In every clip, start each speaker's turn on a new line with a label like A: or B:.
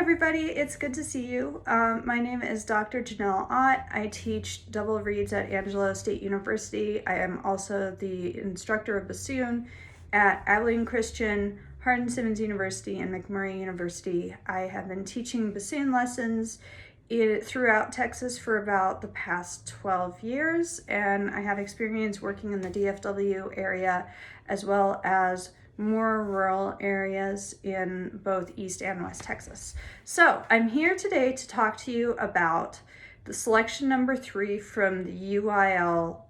A: everybody, it's good to see you. My name is Dr. Janelle Ott. I teach double reeds at Angelo State University. I am also the instructor of Bassoon at Abilene Christian, Hardin-Simmons University, and McMurray University. I have been teaching Bassoon lessons throughout Texas for about the past 12 years, and I have experience working in the DFW area as well as more rural areas in both East and West Texas. So I'm here today to talk to you about the selection number 3 from the UIL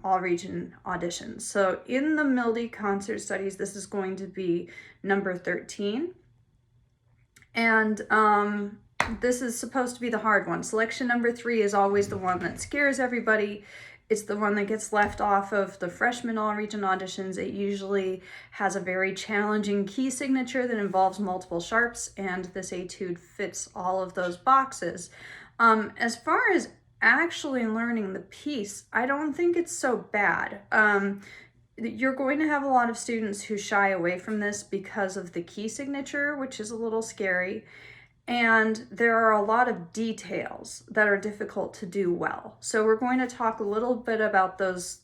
A: all region auditions. So in the MILDI concert studies, this is going to be number 13. And this is supposed to be the hard one. Selection number 3 is always the one that scares everybody. It's the one that gets left off of the freshman all-region auditions. It usually has a very challenging key signature that involves multiple sharps, and this etude fits all of those boxes. As far as actually learning the piece, I don't think it's so bad. You're going to have a lot of students who shy away from this because of the key signature, which is a little scary. And there are a lot of details that are difficult to do well. So we're going to talk a little bit about those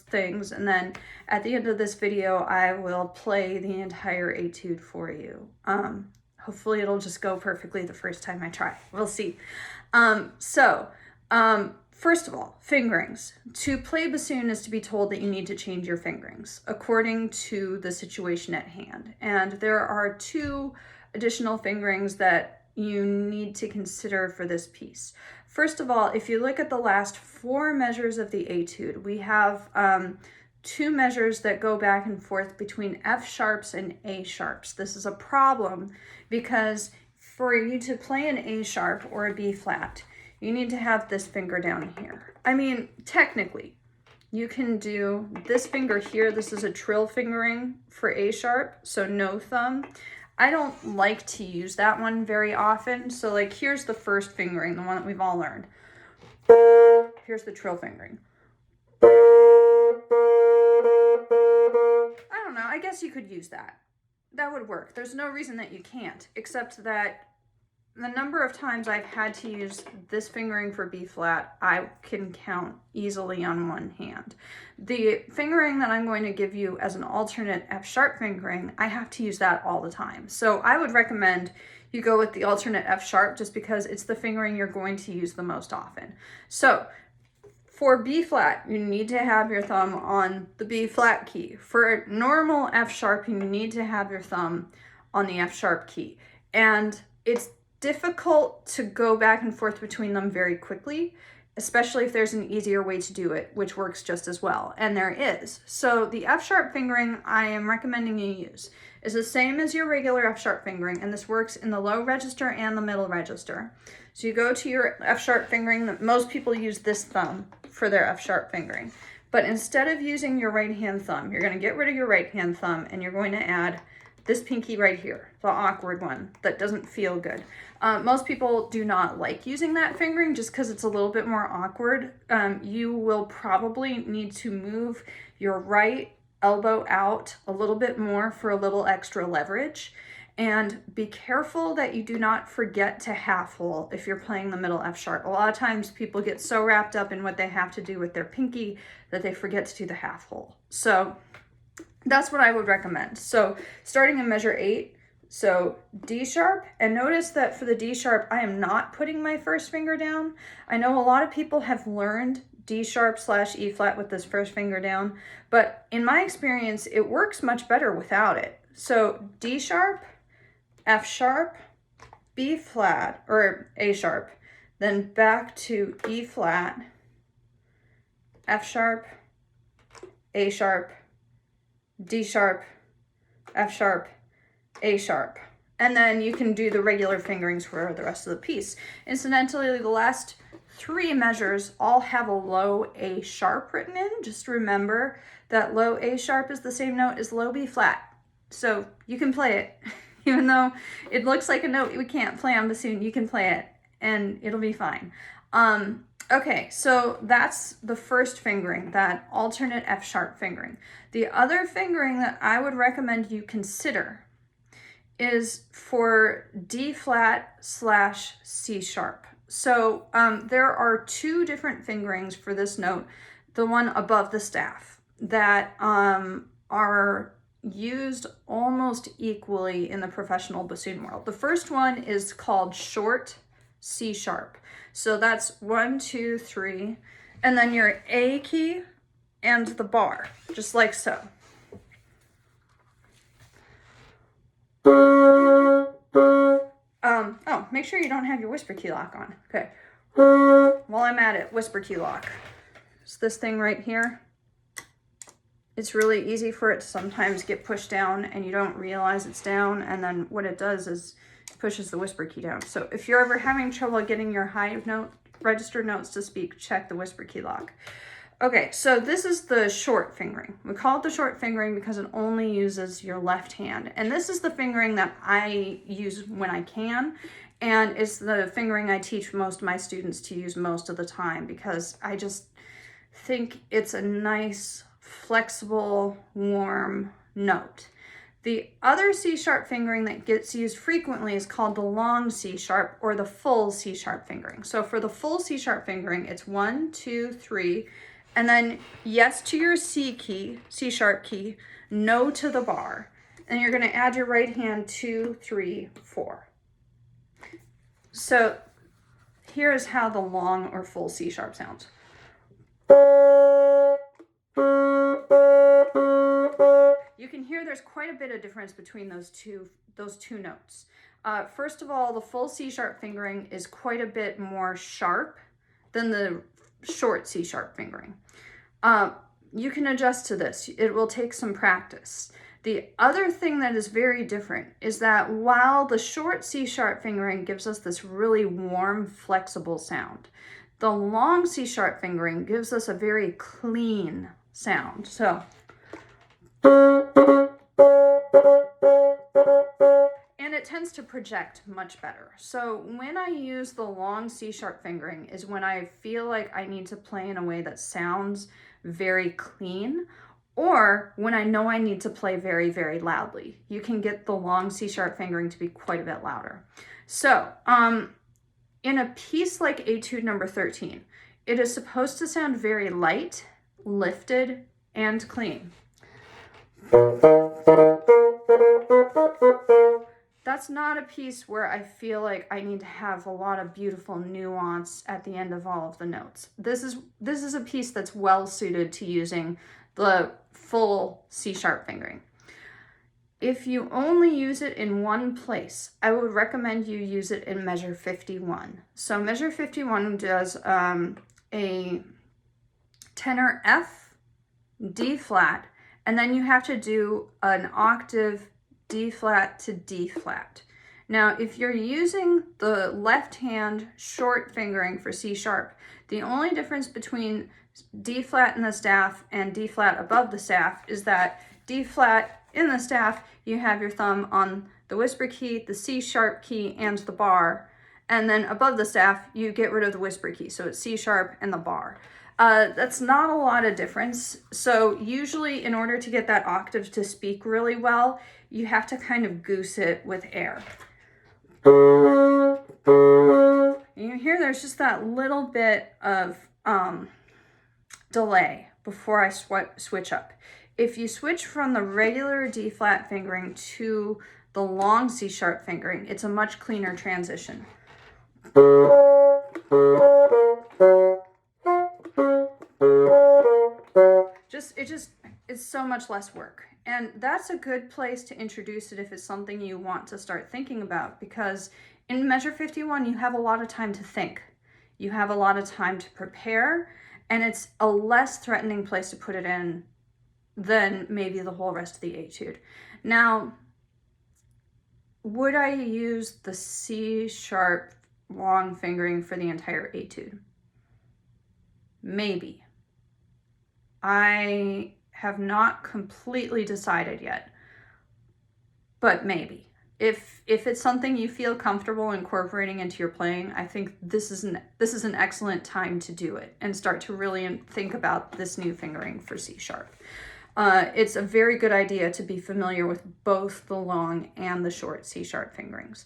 A: things, and then at the end of this video, I will play the entire etude for you. Hopefully it'll just go perfectly the first time I try. We'll see. First of all, fingerings. To play bassoon is to be told that you need to change your fingerings according to the situation at hand. And there are 2 additional fingerings that you need to consider for this piece. First of all, if you look at the last 4 measures of the etude, we have 2 measures that go back and forth between F sharps and A sharps. This is a problem because for you to play an A sharp or a B flat, you need to have this finger down here. I mean, technically, you can do this finger here. This is a trill fingering for A sharp, so no thumb. I don't like to use that one very often. So like, here's the first fingering, the one that we've all learned. Here's the trill fingering. I don't know, I guess you could use that. That would work. There's no reason that you can't, except that the number of times I've had to use this fingering for B flat, I can count easily on one hand. The fingering that I'm going to give you as an alternate F sharp fingering, I have to use that all the time. So I would recommend you go with the alternate F sharp just because it's the fingering you're going to use the most often. So for B flat, you need to have your thumb on the B flat key. For normal F sharp, you need to have your thumb on the F sharp key. And it's difficult to go back and forth between them very quickly, especially if there's an easier way to do it, which works just as well, and there is. So the F sharp fingering I am recommending you use is the same as your regular F sharp fingering, and this works in the low register and the middle register. So you go to your F sharp fingering. Most people use this thumb for their F sharp fingering, but instead of using your right hand thumb, you're going to get rid of your right hand thumb and you're going to add this pinky right here, the awkward one that doesn't feel good. Most people do not like using that fingering just because it's a little bit more awkward. You will probably need to move your right elbow out a little bit more for a little extra leverage. And be careful that you do not forget to half hole if you're playing the middle F sharp. A lot of times people get so wrapped up in what they have to do with their pinky that they forget to do the half hole. So that's what I would recommend. So starting in measure 8, so D sharp, and notice that for the D sharp, I am not putting my first finger down. I know a lot of people have learned D sharp / E flat with this first finger down, but in my experience, it works much better without it. So D sharp, F sharp, B flat, or A sharp, then back to E flat, F sharp, A sharp, D sharp, F sharp, A sharp. And then you can do the regular fingerings for the rest of the piece. Incidentally, the last 3 measures all have a low A sharp written in. Just remember that low A sharp is the same note as low B flat. So you can play it. Even though it looks like a note we can't play on bassoon, you can play it and it'll be fine. Okay, so that's the first fingering, that alternate F sharp fingering. The other fingering that I would recommend you consider is for D flat / C sharp. So there are two different fingerings for this note, the one above the staff, that are used almost equally in the professional bassoon world. The first one is called short C sharp. So that's 1, 2, 3, and then your A key and the bar, just like so. Oh, make sure you don't have your whisper key lock on. Okay. While I'm at it, whisper key lock. It's this thing right here. It's really easy for it to sometimes get pushed down and you don't realize it's down, and then what it does is it pushes the whisper key down. So if you're ever having trouble getting your high note registered notes to speak, check the whisper key lock. Okay, so this is the short fingering. We call it the short fingering because it only uses your left hand. And this is the fingering that I use when I can. And it's the fingering I teach most of my students to use most of the time because I just think it's a nice, flexible, warm note. The other C sharp fingering that gets used frequently is called the long C sharp or the full C sharp fingering. So for the full C sharp fingering, it's 1, 2, 3, and then yes to your C key, C sharp key, no to the bar. And you're gonna add your right hand 2, 3, 4. So here is how the long or full C sharp sounds. You can hear there's quite a bit of difference between those two notes. First of all, the full C sharp fingering is quite a bit more sharp than the short C sharp fingering. You can adjust to this. It will take some practice. The other thing that is very different is that while the short C sharp fingering gives us this really warm, flexible sound, the long C sharp fingering gives us a very clean sound. So, and it tends to project much better. So when I use the long C sharp fingering is when I feel like I need to play in a way that sounds very clean, or when I know I need to play very, very loudly. You can get the long C sharp fingering to be quite a bit louder. So in a piece like Etude number 13, it is supposed to sound very light, lifted, and clean. That's not a piece where I feel like I need to have a lot of beautiful nuance at the end of all of the notes. This is a piece that's well suited to using the full C sharp fingering. If you only use it in one place, I would recommend you use it in measure 51. So measure 51 does a tenor F, D flat, and then you have to do an octave D flat to D flat. Now, if you're using the left hand short fingering for C sharp, the only difference between D flat in the staff and D flat above the staff is that D flat in the staff, you have your thumb on the whisper key, the C sharp key, and the bar. And then above the staff, you get rid of the whisper key. So it's C sharp and the bar. That's not a lot of difference. So usually in order to get that octave to speak really well, you have to kind of goose it with air. You hear there's just that little bit of delay before I switch up. If you switch from the regular D flat fingering to the long C sharp fingering, it's a much cleaner transition. It's so much less work. And that's a good place to introduce it if it's something you want to start thinking about, because in measure 51, you have a lot of time to think. You have a lot of time to prepare, and it's a less threatening place to put it in than maybe the whole rest of the etude. Now, would I use the C sharp long fingering for the entire etude? Maybe. I have not completely decided yet, but maybe. If it's something you feel comfortable incorporating into your playing, I think this is an excellent time to do it and start to really think about this new fingering for C sharp. it's a very good idea to be familiar with both the long and the short C sharp fingerings.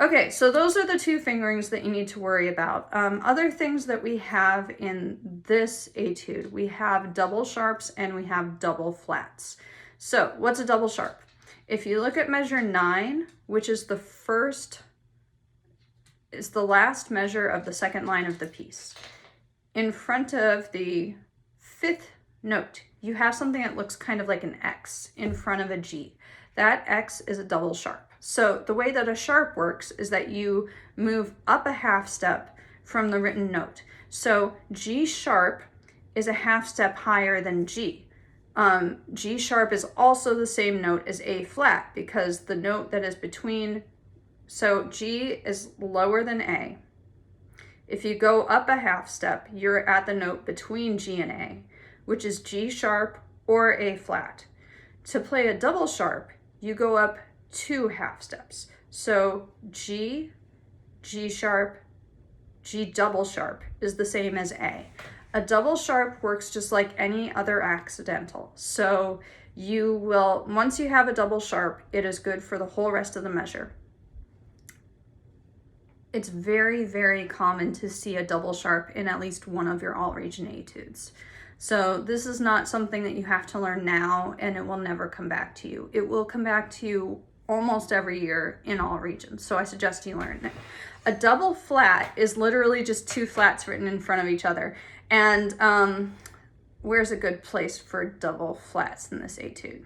A: Okay, so those are the two fingerings that you need to worry about. Other things that we have in this etude, we have double sharps and we have double flats. So what's a double sharp? If you look at measure 9, which is the last measure of the second line of the piece, in front of the 5th note, you have something that looks kind of like an X in front of a G. That X is a double sharp. So the way that a sharp works is that you move up a half step from the written note. So G sharp is a half step higher than G. G sharp is also the same note as A flat because the note that is between, so G is lower than A. If you go up a half step, you're at the note between G and A, which is G sharp or A flat. To play a double sharp, you go up 2 half steps. So G, G sharp, G double sharp is the same as A. A double sharp works just like any other accidental. So you will, once you have a double sharp, it is good for the whole rest of the measure. It's very, very common to see a double sharp in at least one of your all region etudes. So this is not something that you have to learn now and it will never come back to you. It will come back to you almost every year in all regions. So I suggest you learn it. A double flat is literally just 2 flats written in front of each other. And where's a good place for double flats in this etude?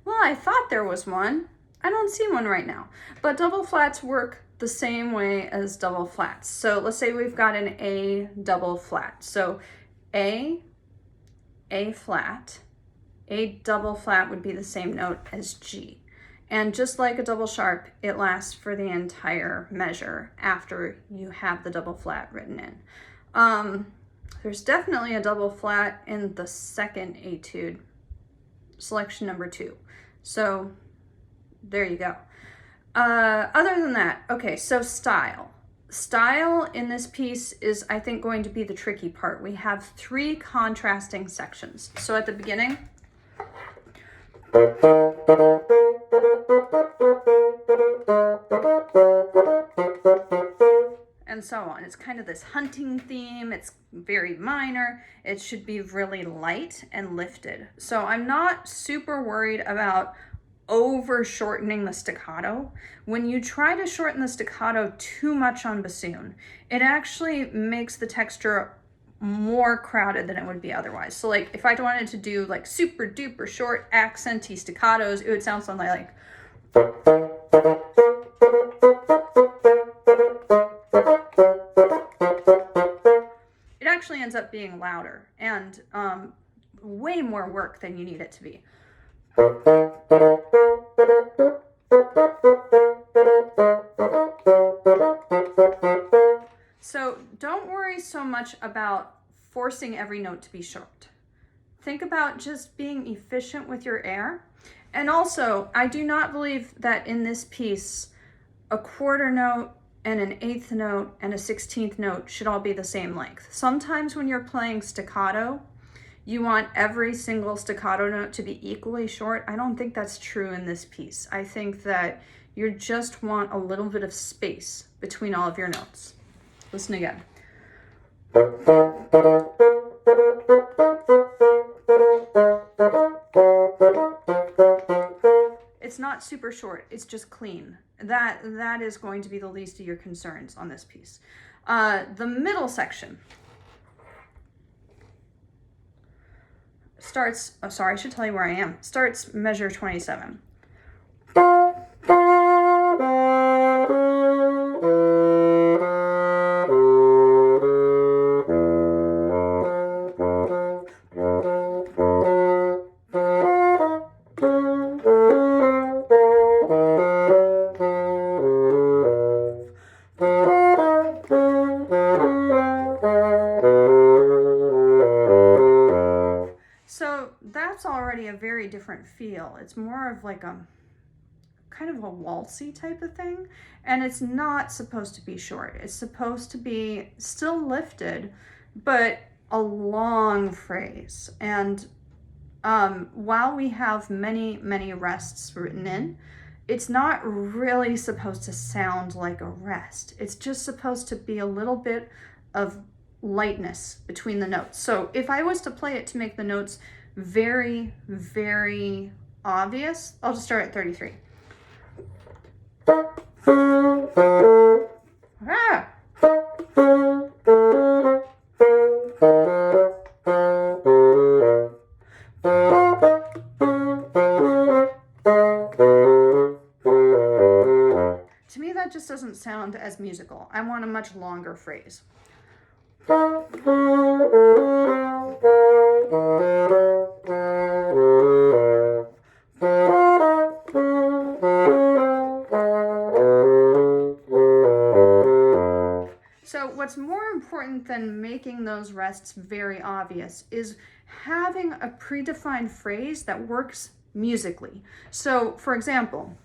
A: Well, I thought there was one. I don't see one right now. But double flats work the same way as double flats. So let's say we've got an A double flat. So A flat, A double flat would be the same note as G. And just like a double sharp, it lasts for the entire measure after you have the double flat written in. There's definitely a double flat in the second etude, selection number 2. So there you go. Other than that, okay, so style. Style in this piece is, I think, going to be the tricky part. We have 3 contrasting sections. So at the beginning, and so on. It's kind of this hunting theme. It's very minor. It should be really light and lifted. So I'm not super worried about over shortening the staccato. When you try to shorten the staccato too much on bassoon, it actually makes the texture more crowded than it would be otherwise. So like if I wanted to do like super duper short accenty staccatos, it would sound something like it actually ends up being louder and way more work than you need it to be. So don't worry so much about forcing every note to be short. Think about just being efficient with your air. And also, I do not believe that in this piece, a quarter note and an 1/8 note and a 16th note should all be the same length. Sometimes when you're playing staccato, you want every single staccato note to be equally short. I don't think that's true in this piece. I think that you just want a little bit of space between all of your notes. Listen again. It's not super short, it's just clean. That is going to be the least of your concerns on this piece. The middle section starts, oh sorry, I should tell you where I am. Starts measure 27. So that's already a very different feel. It's more of like a kind of a waltzy type of thing, and it's not supposed to be short. It's supposed to be still lifted, but a long phrase. And while we have many, many rests written in, it's not really supposed to sound like a rest. It's just supposed to be a little bit of lightness between the notes. So if I was to play it to make the notes very, very obvious, I'll just start at 33. Ah. To me, that just doesn't sound as musical. I want a much longer phrase. So what's more important than making those rests very obvious is having a predefined phrase that works musically. So for example,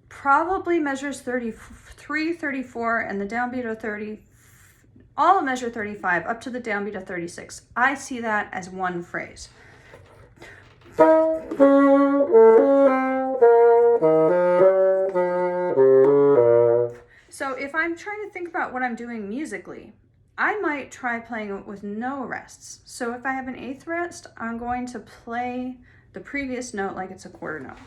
A: probably measures 33, 34, and the downbeat of 30, all of measure 35 up to the downbeat of 36. I see that as one phrase. So if I'm trying to think about what I'm doing musically, I might try playing it with no rests. So if I have an eighth rest, I'm going to play the previous note like it's a quarter note.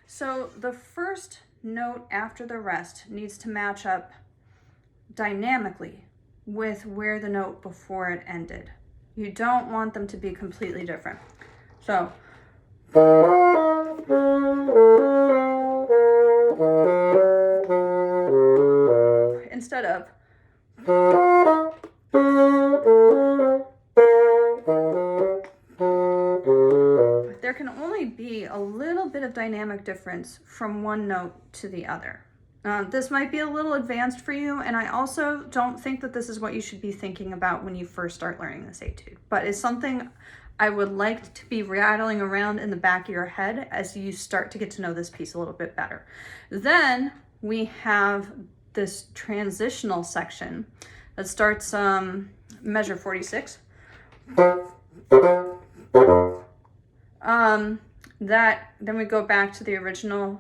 A: So the first note after the rest needs to match up dynamically with where the note before it ended. You don't want them to be completely different. So instead of there can only be a little bit of dynamic difference from one note to the other. This might be a little advanced for you, and I also don't think that this is what you should be thinking about when you first start learning this etude, but it's something I would like to be rattling around in the back of your head as you start to get to know this piece a little bit better. Then we have this transitional section that starts measure 46. Then we go back to the original.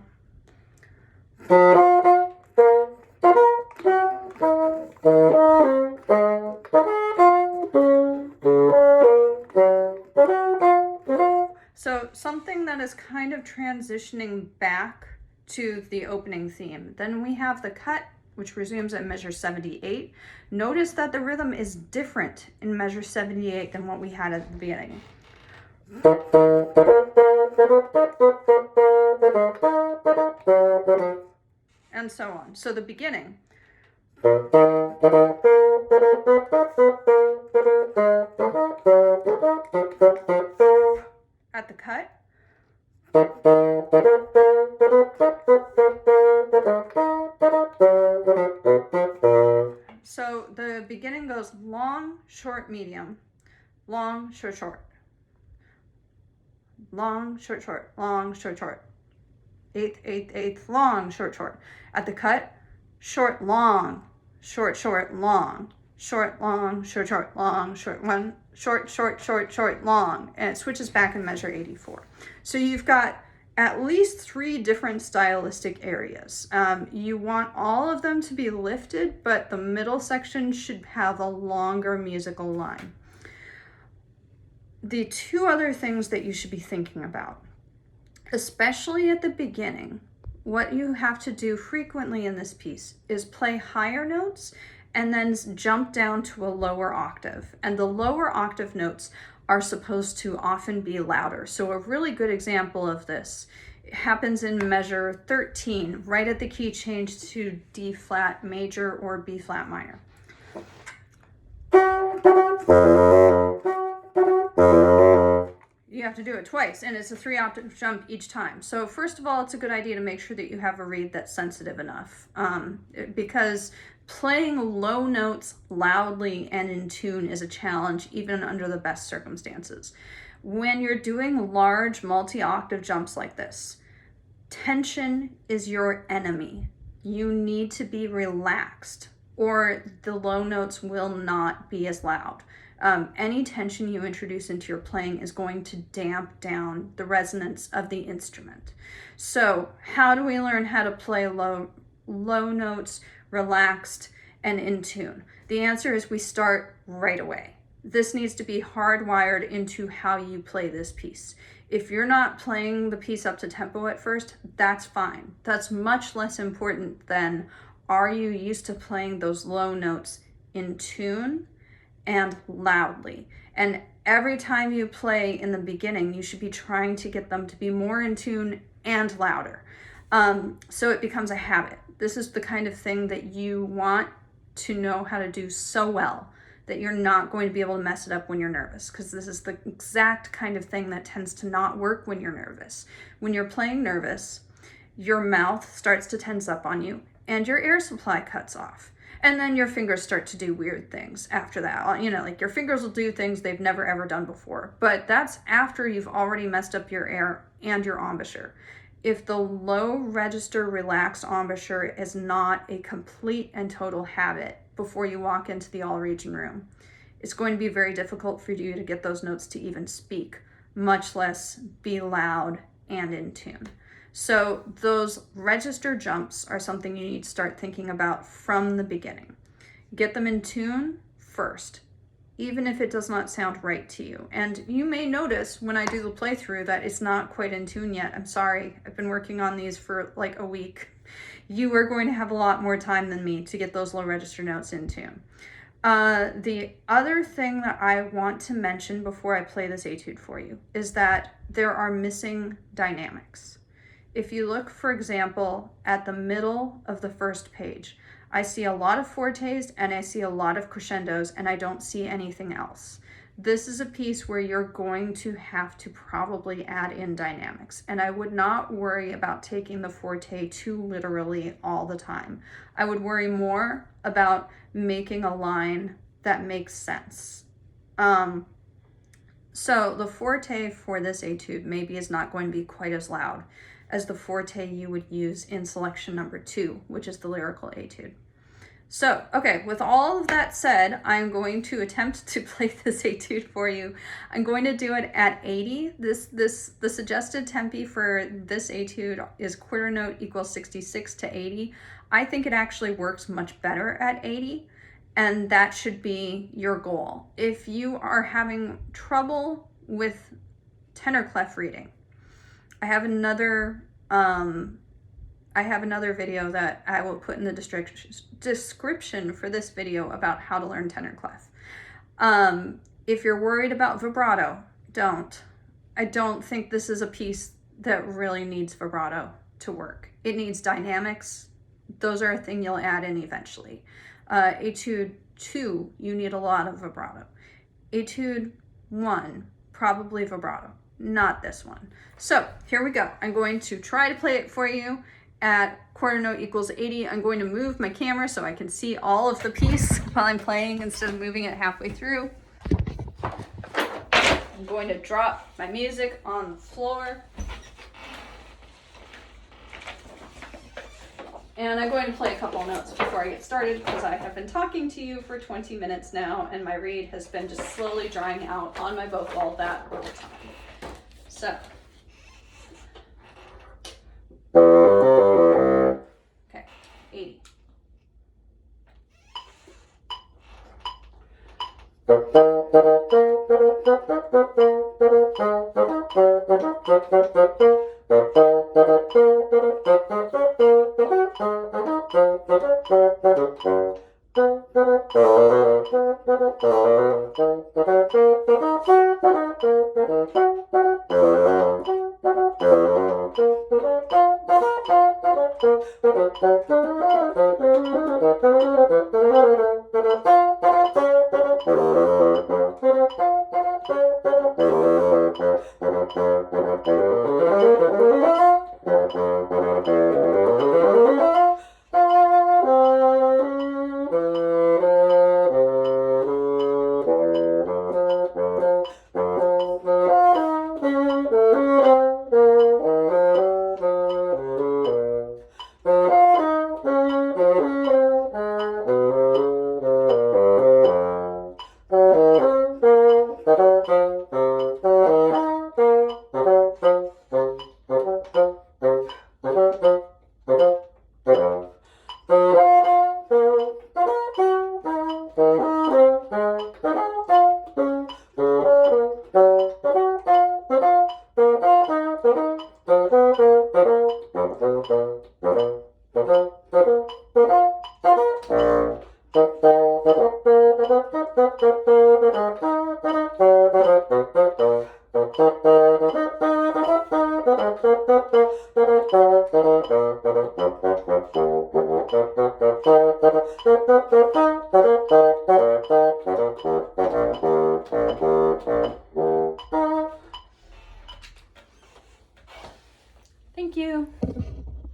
A: So something that is kind of transitioning back to the opening theme. Then we have the cut, which resumes at measure 78. Notice that the rhythm is different in measure 78 than what we had at the beginning. And so on. So the beginning. At the cut. So the beginning goes long, short, medium, long, short, short, long, short, short, long, short, short, eighth, eighth, eighth, long, short, short. At the cut, short, long, short, short, long, short, long, short, short, long, short, one, short, short, short, short, long, and it switches back in measure 84. So you've got at least 3 different stylistic areas. You want all of them to be lifted, but the middle section should have a longer musical line. The 2 other things that you should be thinking about, especially at the beginning, what you have to do frequently in this piece is play higher notes and then jump down to a lower octave. And the lower octave notes are supposed to often be louder. So a really good example of this happens in measure 13, right at the key change to D flat major or B flat minor. You have to do it twice, and it's a 3 octave jump each time. So first of all, it's a good idea to make sure that you have a reed that's sensitive enough, because playing low notes loudly and in tune is a challenge even under the best circumstances. When you're doing large multi-octave jumps like this, Tension is your enemy. You need to be relaxed, or the low notes will not be as loud. Any tension you introduce into your playing is going to damp down the resonance of the instrument. So how do we learn how to play low notes, relaxed, and in tune? The answer is we start right away. This needs to be hardwired into how you play this piece. If you're not playing the piece up to tempo at first, that's fine. That's much less important than, are you used to playing those low notes in tune and loudly? And every time you play in the beginning, you should be trying to get them to be more in tune and louder. So it becomes a habit. This is the kind of thing that you want to know how to do so well that you're not going to be able to mess it up when you're nervous, because this is the exact kind of thing that tends to not work when you're nervous. When you're playing nervous, your mouth starts to tense up on you and your air supply cuts off. And then your fingers start to do weird things after that. You know, like your fingers will do things they've never ever done before. But that's after you've already messed up your air and your embouchure. If the low register relaxed embouchure is not a complete and total habit before you walk into the all region room, it's going to be very difficult for you to get those notes to even speak, much less be loud and in tune. So those register jumps are something you need to start thinking about from the beginning. Get them in tune first, even if it does not sound right to you. And you may notice when I do the playthrough that it's not quite in tune yet. I'm sorry, I've been working on these for like a week. You are going to have a lot more time than me to get those low register notes in tune. The other thing that I want to mention before I play this etude for you is that there are missing dynamics. If you look, for example, at the middle of the first page, I see a lot of fortes and I see a lot of crescendos, and I don't see anything else. This is a piece where you're going to have to probably add in dynamics, and I would not worry about taking the forte too literally all the time. I would worry more about making a line that makes sense. So the forte for this etude maybe is not going to be quite as loud as the forte you would use in selection number 2, which is the lyrical etude. So, okay, with all of that said, I'm going to attempt to play this etude for you. I'm going to do it at 80. The suggested tempi for this etude is quarter note equals 66 to 80. I think it actually works much better at 80, and that should be your goal. If you are having trouble with tenor clef reading, I have another video that I will put in the description for this video about how to learn tenor clef. If you're worried about vibrato, don't. I don't think this is a piece that really needs vibrato to work. It needs dynamics. Those are a thing you'll add in eventually. Etude 2, you need a lot of vibrato. Etude 1, probably vibrato. Not this one. So here we go. I'm going to try to play it for you at quarter note equals 80. I'm going to move my camera so I can see all of the piece while I'm playing instead of moving it halfway through. I'm going to drop my music on the floor. And I'm going to play a couple notes before I get started because I have been talking to you for 20 minutes now and my reed has been just slowly drying out on my vocal that whole time. So, okay, 80.